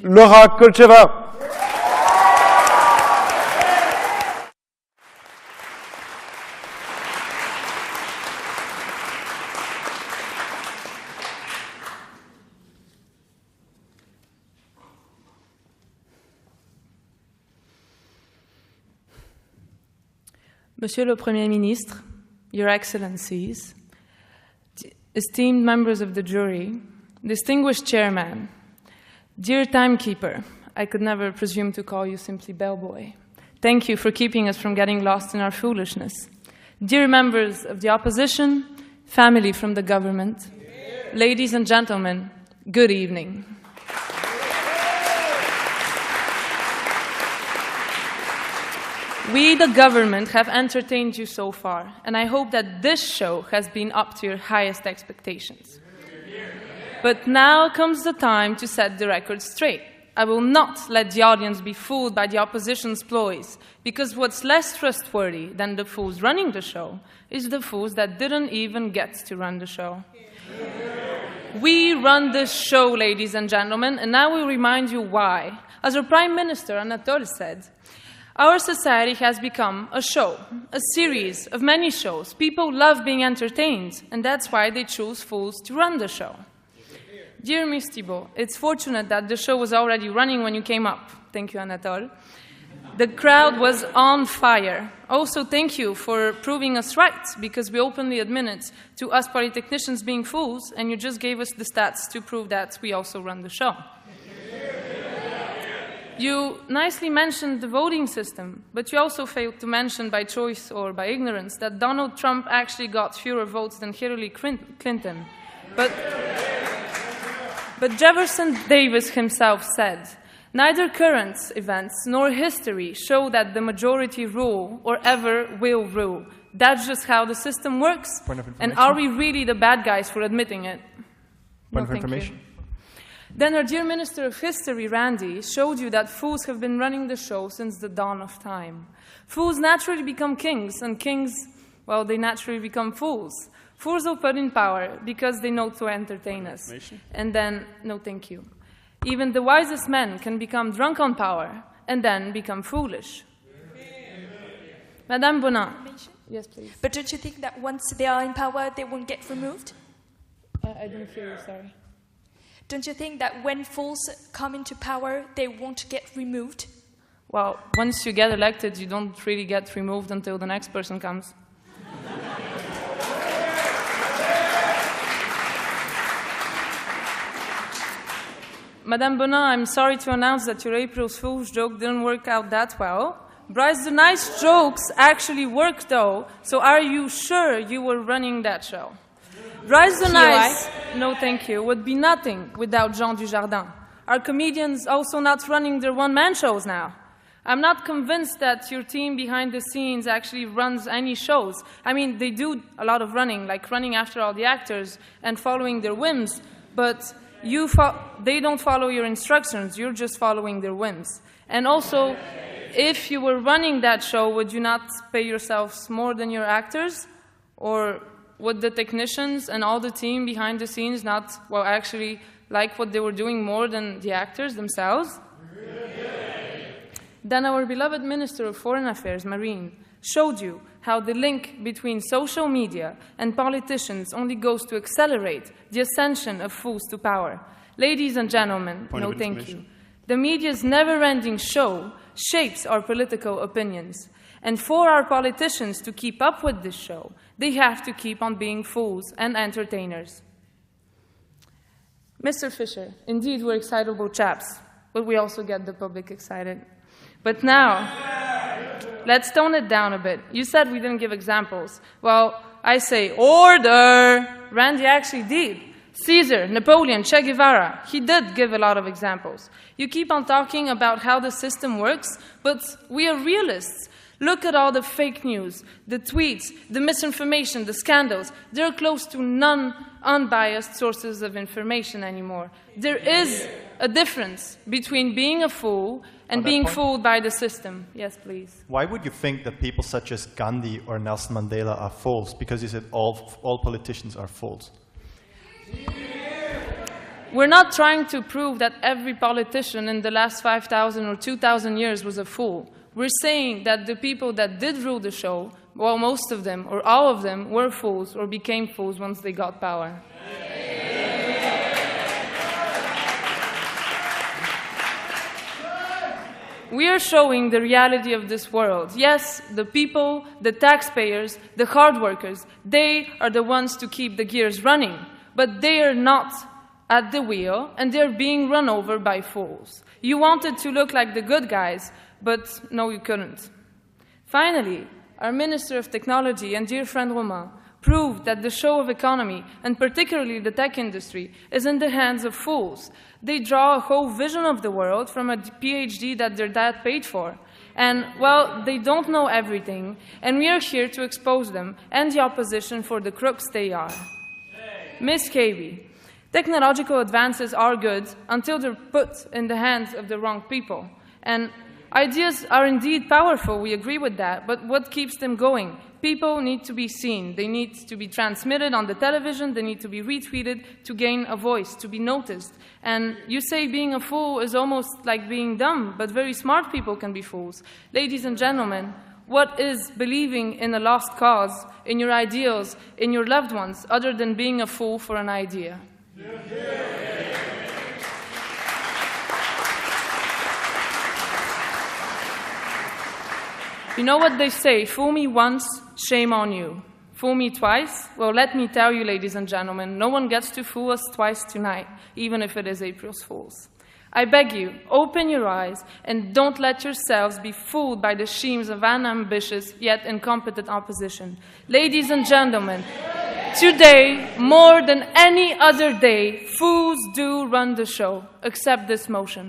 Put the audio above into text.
Laura Kolcheva. Monsieur le Premier Ministre, Your Excellencies, esteemed members of the jury, distinguished chairman, dear timekeeper, I could never presume to call you simply bellboy. Thank you for keeping us from getting lost in our foolishness. Dear members of the opposition, family from the government, ladies and gentlemen, good evening. We, the government, have entertained you so far, and I hope that this show has been up to your highest expectations. But now comes the time to set the record straight. I will not let the audience be fooled by the opposition's ploys, because what's less trustworthy than the fools running the show is the fools that didn't even get to run the show. We run this show, ladies and gentlemen, and I will remind you why. As our Prime Minister, Anatol, said, our society has become a show, a series of many shows. People love being entertained, and that's why they choose fools to run the show. Dear Ms. Thibault, it's fortunate that the show was already running when you came up. Thank you, Anatol. The crowd was on fire. Also, thank you for proving us right, because we openly admitted to us polytechnicians being fools, and you just gave us the stats to prove that we also run the show. You nicely mentioned the voting system, but you also failed to mention by choice or by ignorance that Donald Trump actually got fewer votes than Hillary Clinton. But Jefferson Davis himself said, neither current events nor history show that the majority rule or ever will rule. That's just how the system works. And are we really the bad guys for admitting it? Point of information. Then our dear Minister of History, Randy, showed you that fools have been running the show since the dawn of time. Fools naturally become kings, and kings, well, they naturally become fools. Fools are put in power because they know to entertain us. And then, no thank you. Even the wisest men can become drunk on power and then become foolish. Madame Bonin. Yes, please. But don't you think that once they are in power, they won't get removed? I didn't hear you, sorry. Don't you think that when fools come into power, they won't get removed? Well, once you get elected, you don't really get removed until the next person comes. Madame Bonin, I'm sorry to announce that your April Fool's joke didn't work out that well. Bryce, the nice jokes actually worked, though, so are you sure you were running that show? Bryce the Nice, no thank you, would be nothing without Jean Dujardin. Are comedians also not running their one-man shows now? I'm not convinced that your team behind the scenes actually runs any shows. I mean, they do a lot of running, like running after all the actors and following their whims, but they don't follow your instructions, you're just following their whims. And also, if you were running that show, would you not pay yourselves more than your actors? Or would the technicians and all the team behind the scenes not, well, actually like what they were doing more than the actors themselves? Then our beloved Minister of Foreign Affairs, Marine, showed you how the link between social media and politicians only goes to accelerate the ascension of fools to power. Ladies and gentlemen, no thank you. The media's never-ending show shapes our political opinions. And for our politicians to keep up with this show, they have to keep on being fools and entertainers. Mr. Fischer, indeed we're excitable chaps, but we also get the public excited. But now, let's tone it down a bit. You said we didn't give examples. Well, I say, order! Randy actually did. Caesar, Napoleon, Che Guevara, he did give a lot of examples. You keep on talking about how the system works, but we are realists. Look at all the fake news, the tweets, the misinformation, the scandals. They're close to non-unbiased sources of information anymore. There is a difference between being a fool and being fooled by the system. Yes, please. Why would you think that people such as Gandhi or Nelson Mandela are fools? Because you said all politicians are fools. We're not trying to prove that every politician in the last 5,000 or 2,000 years was a fool. We're saying that the people that did rule the show, well, most of them or all of them were fools or became fools once they got power. We are showing the reality of this world. Yes, the people, the taxpayers, the hard workers, they are the ones to keep the gears running. But they are not at the wheel, and they're being run over by fools. You wanted to look like the good guys, but no, you couldn't. Finally, our Minister of Technology and dear friend Romain proved that the show of economy, and particularly the tech industry, is in the hands of fools. They draw a whole vision of the world from a PhD that their dad paid for. And, well, they don't know everything, and we are here to expose them and the opposition for the crooks they are. Miss KB, technological advances are good until they're put in the hands of the wrong people. And ideas are indeed powerful, we agree with that, but what keeps them going? People need to be seen, they need to be transmitted on the television, they need to be retweeted to gain a voice, to be noticed. And you say being a fool is almost like being dumb, but very smart people can be fools. Ladies and gentlemen, what is believing in a lost cause, in your ideals, in your loved ones, other than being a fool for an idea? You know what they say, fool me once, shame on you. Fool me twice? Well, let me tell you, ladies and gentlemen, no one gets to fool us twice tonight, even if it is April's Fools. I beg you, open your eyes and don't let yourselves be fooled by the schemes of an ambitious yet incompetent opposition. Ladies and gentlemen, today, more than any other day, fools do run the show. Accept this motion.